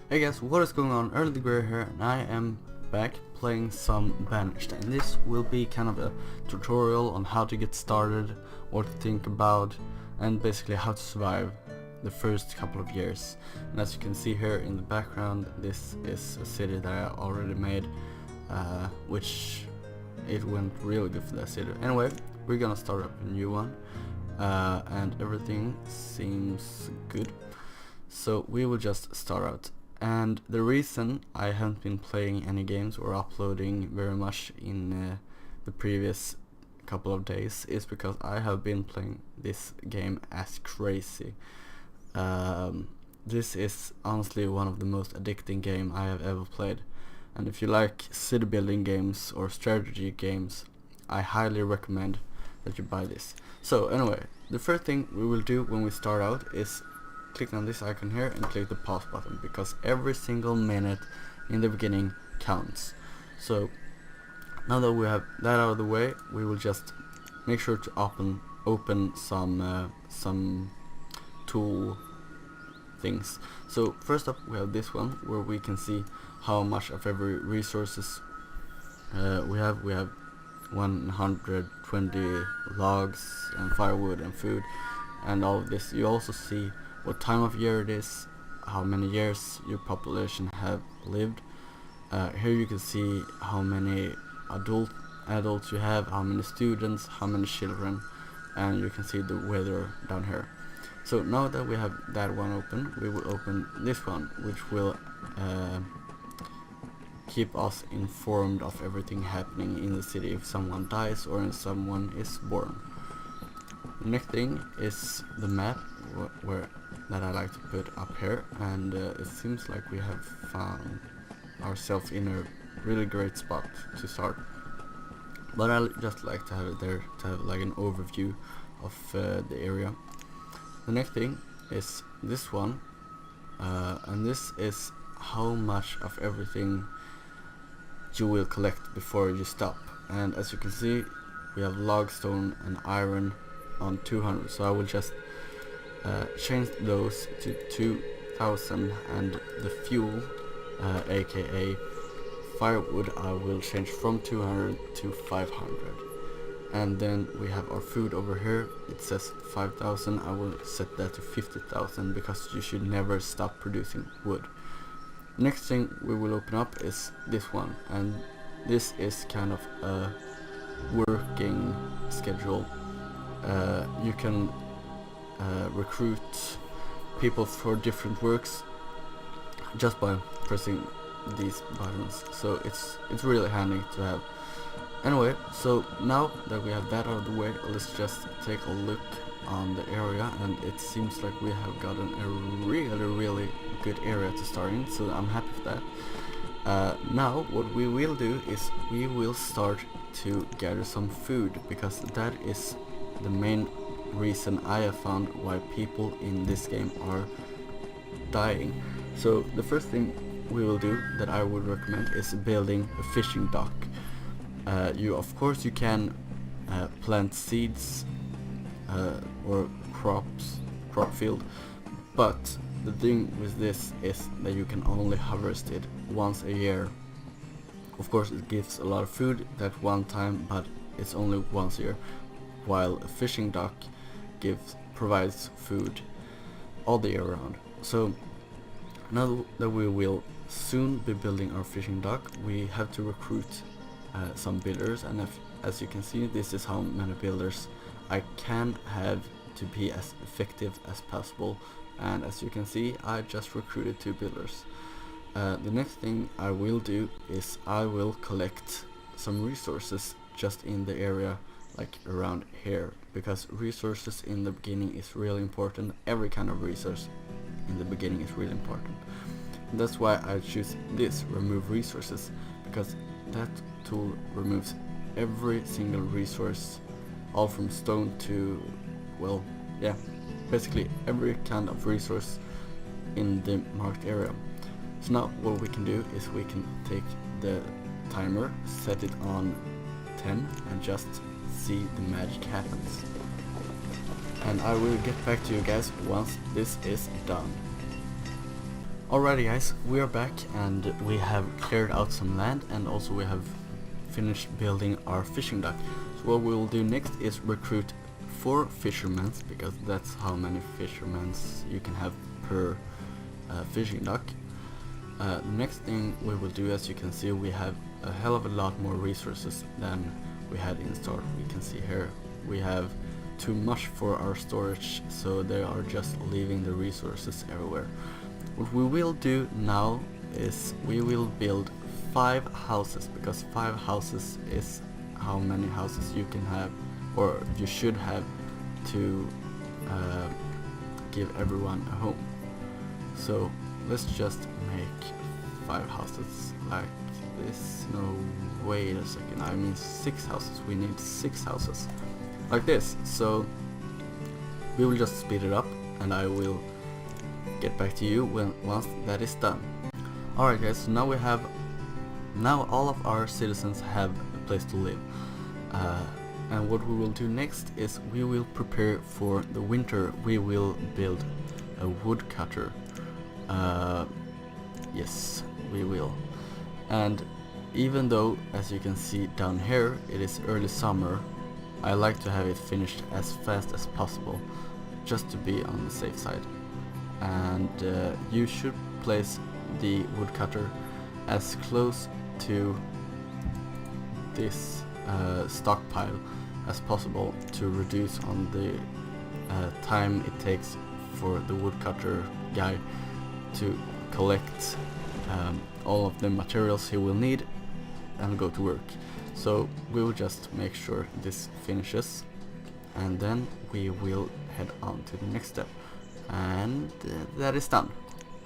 Hey guys, what is going on? Early Grey here, and I am back playing some Banished, and this will be kind of a tutorial on how to get started, what to think about, and basically how to survive the first couple of years. And as you can see here in the background, this is a city that I already made, which it went really good for that city. Anyway, we're gonna start up a new one, and everything seems good. So we will just start out. And the reason I haven't been playing any games or uploading very much in the previous couple of days is because I have been playing this game as crazy. This is honestly one of the most addicting game I have ever played, and if you like city building games or strategy games, I highly recommend that you buy this. So anyway, the first thing we will do when we start out is click on this icon here and click the pause button, because every single minute in the beginning counts. So now that we have that out of the way, we will just make sure to open some tool things. So first up we have this one where we can see how much of every resources we have. We have 120 logs and firewood and food and all of this. You also see what time of year it is, how many years your population have lived. Here you can see how many adults you have, how many students, how many children, and you can see the weather down here. So now that we have that one open, we will open this one, which will keep us informed of everything happening in the city if someone dies or if someone is born. The next thing is the map where that I like to put up here, and it seems like we have found ourselves in a really great spot to start, but I just like to have it there to have like an overview of the area. The next thing is this one, and this is how much of everything you will collect before you stop. And as you can see, we have log, stone and iron on 200, so I will just change those to 2000, and the fuel, aka firewood, I will change from 200 to 500. And then we have our food over here. It says 5000. I will set that to 50,000 because you should never stop producing wood. Next thing we will open up is this one, and this is kind of a working schedule. You can recruit people for different works just by pressing these buttons, so it's really handy to have. Anyway, so now that we have that out of the way, let's just take a look on the area, and it seems like we have gotten a really good area to start in, so I'm happy with that. Now what we will do is we will start to gather some food, because that is the main reason I have found why people in this game are dying. So the first thing we will do that I would recommend is building a fishing dock. Of course you can plant seeds or crop field, but the thing with this is that you can only harvest it once a year. Of course it gives a lot of food that one time, but it's only once a year, while a fishing dock provides food all the year round. So now that we will soon be building our fishing dock, we have to recruit some builders, and as you can see, this is how many builders I can have to be as effective as possible. And as you can see, I just recruited 2 builders. The next thing I will do is I will collect some resources just in the area, like around here, because resources in the beginning is really important. Every kind of resource in the beginning is really important. And that's why I choose this, remove resources, because that tool removes every single resource, all from stone to, well, yeah, basically every kind of resource in the marked area. So now what we can do is we can take the timer, set it on 10, and just see the magic happens. And I will get back to you guys once this is done. Alrighty guys, we are back and we have cleared out some land, and also we have finished building our fishing dock. So what we will do next is recruit 4 fishermen, because that's how many fishermen you can have per fishing dock. The next thing we will do, as you can see, we have a hell of a lot more resources than we had in start. We can see here we have too much for our storage, so they are just leaving the resources everywhere. What we will do now is we will build 5 houses, because 5 houses is how many houses you can have, or you should have, to give everyone a home. So let's just make 5 houses like this. No, wait a second, I mean 6 houses. We need 6 houses like this. So we will just speed it up and I will get back to you once that is done. Alright guys, so now all of our citizens have a place to live, and what we will do next is we will prepare for the winter. We will build a woodcutter. Yes, we will. And even though, as you can see down here, it is early summer, I like to have it finished as fast as possible, just to be on the safe side. And you should place the woodcutter as close to this stockpile as possible to reduce on the time it takes for the woodcutter guy to collect all of the materials he will need and go to work. So we will just make sure this finishes, and then we will head on to the next step. And that is done.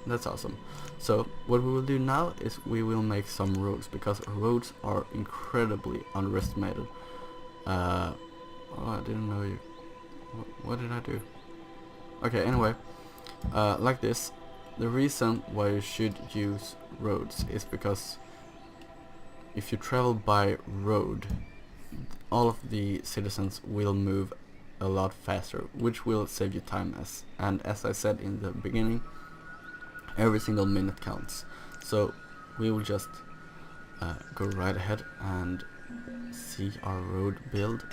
That's awesome. So what we will do now is we will make some roads, because roads are incredibly underestimated. Oh, I didn't know you. What did I do? Okay, anyway, like this. The reason why you should use roads is because if you travel by road, all of the citizens will move a lot faster, which will save you time, and as I said in the beginning, every single minute counts. So we will just go right ahead and see our road build.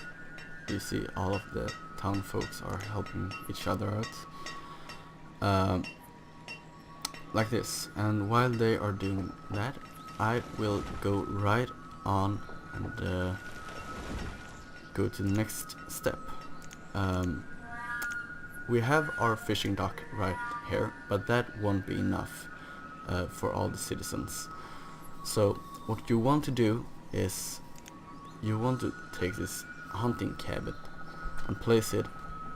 You see all of the town folks are helping each other out, like this. And while they are doing that, I will go right on and go to the next step. We have our fishing dock right here, but that won't be enough for all the citizens. So what you want to do is you want to take this hunting cabin and place it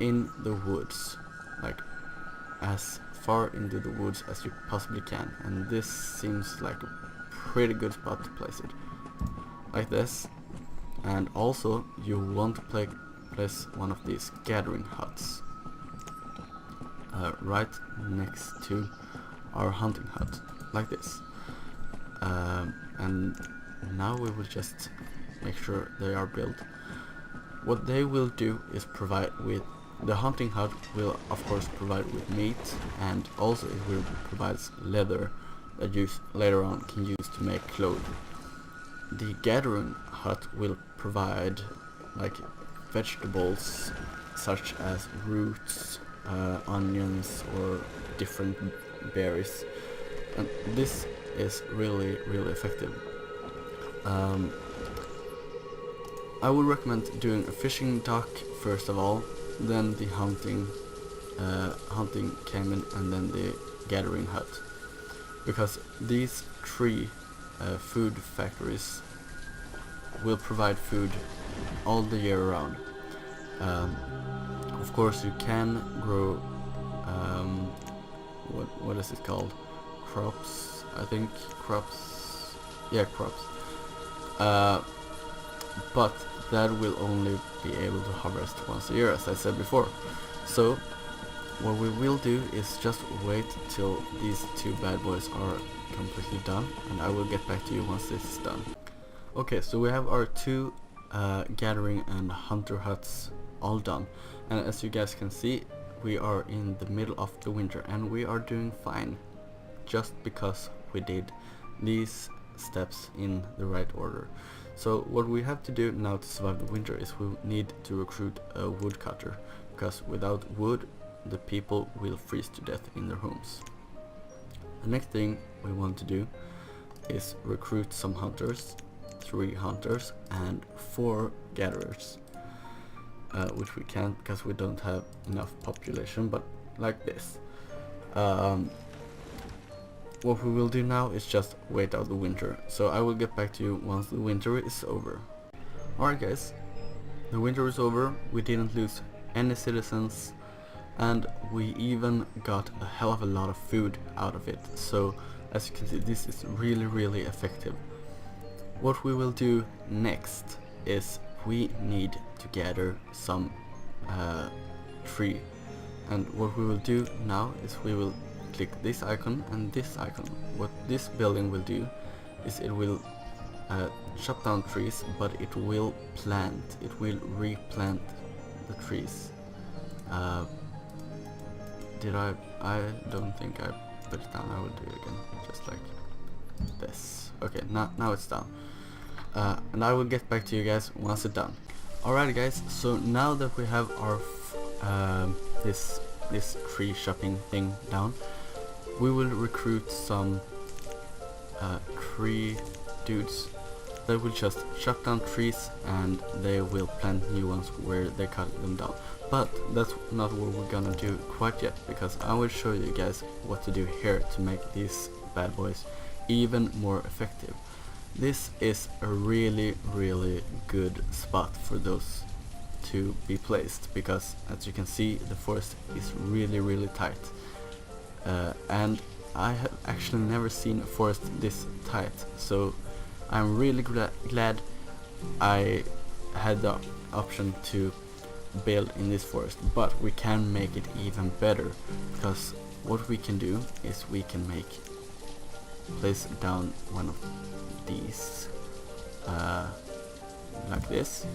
in the woods, like as far into the woods as you possibly can. And this seems like a pretty good spot to place it, like this. And also you want to place one of these gathering huts right next to our hunting hut, like this. And now we will just make sure they are built. What they will do is provide with the hunting hut will of course provide with meat, and also it will provide leather that you later on can use to make clothes. The gathering hut will provide like vegetables such as roots, onions, or different berries, and this is really effective. I would recommend doing a fishing dock first of all, then the hunting cabin, and then the gathering hut, because these 3 food factories will provide food all the year round. Of course you can grow what is it called, crops, I think, crops, yeah, crops, but that will only be able to harvest once a year, as I said before. So what we will do is just wait till these 2 bad boys are completely done, and I will get back to you once this is done. Okay, so we have our 2 gathering and hunter huts all done, and as you guys can see, we are in the middle of the winter and we are doing fine, just because we did these steps in the right order. So what we have to do now to survive the winter is we need to recruit a woodcutter, because without wood the people will freeze to death in their homes. The next thing we want to do is recruit some hunters, 3 hunters and 4 gatherers, which we can't because we don't have enough population, but like this. What we will do now is just wait out the winter, so I will get back to you once the winter is over. Alright guys, the winter is over, we didn't lose any citizens, and we even got a hell of a lot of food out of it, so as you can see this is really effective. What we will do next is we need to gather some tree, and what we will do now is we will click this icon and this icon. What this building will do is it will chop down trees, but it will replant the trees. I don't think I put it down. I will do it again, just like this. Okay, now it's done. And I will get back to you guys once it's done. Alright guys, so now that we have our this tree shopping thing down, we will recruit some tree dudes that will just chop down trees and they will plant new ones where they cut them down. But that's not what we're gonna do quite yet, because I will show you guys what to do here to make these bad boys even more effective. This is a really good spot for those to be placed, because as you can see the forest is really tight, and I have actually never seen a forest this tight, so I'm really glad I had the option to build in this forest. But we can make it even better, because what we can do is we can place down one of these like this.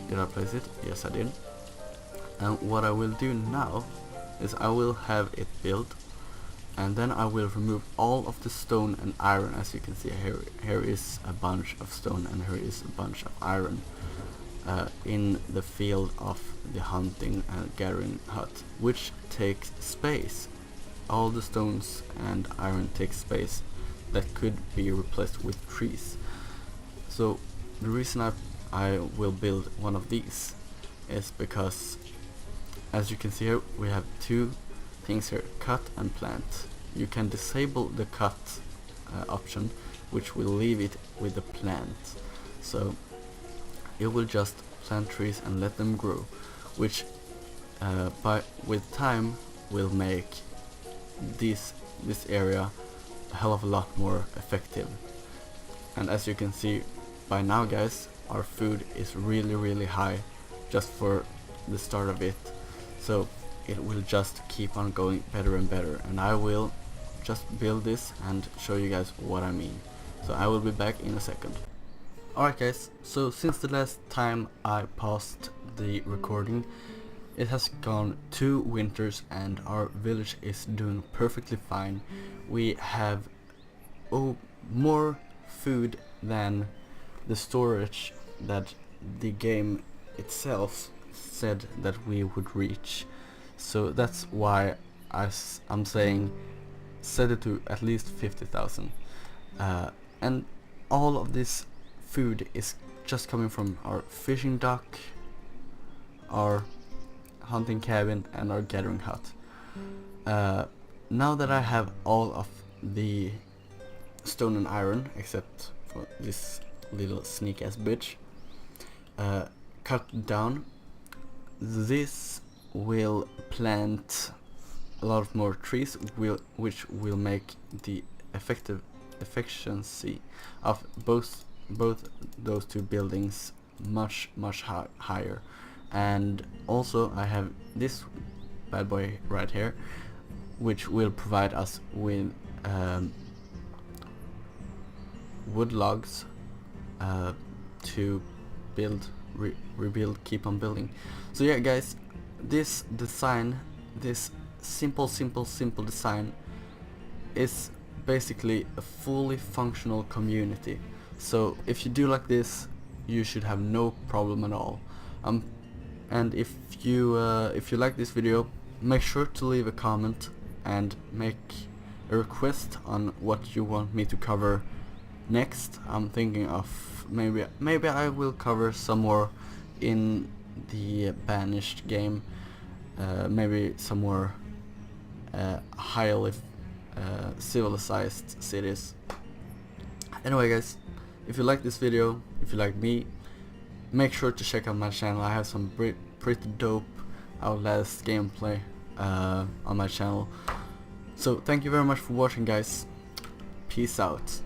Did I place it? Yes I did. And what I will do now is I will have it built, and then I will remove all of the stone and iron. As you can see here is a bunch of stone and here is a bunch of iron in the field of the hunting and gathering hut, which takes space. All the stones and iron take space that could be replaced with trees. So the reason I will build one of these is because, as you can see here, we have 2 things here, cut and plant. You can disable the cut option, which will leave it with the plant, so it will just plant trees and let them grow, which with time will make this area a hell of a lot more effective. And as you can see by now guys, our food is really high just for the start of it, so it will just keep on going better and better, and I will just build this and show you guys what I mean. So I will be back in a second. Alright guys, so since the last time I paused the recording, it has gone 2 winters and our village is doing perfectly fine. We have more food than the storage that the game itself said that we would reach. So that's why I'm saying set it to at least 50,000. And all of this food is just coming from our fishing dock, our hunting cabin and our gathering hut. Now that I have all of the stone and iron except for this little sneak ass bitch cut down, this will plant a lot of more trees, which will make the efficiency of both those 2 buildings much higher. And also I have this bad boy right here, which will provide us with wood logs to build, rebuild, keep on building. So yeah guys, this design, this simple design is basically a fully functional community. So if you do like this, you should have no problem at all. And if you like this video, make sure to leave a comment and make a request on what you want me to cover next. I'm thinking of maybe I will cover some more in the Banished game, maybe some more highly civilized cities. Anyway guys, if you like this video, if you like me, make sure to check out my channel. I have some pretty dope Outlast gameplay on my channel. So thank you very much for watching guys. Peace out.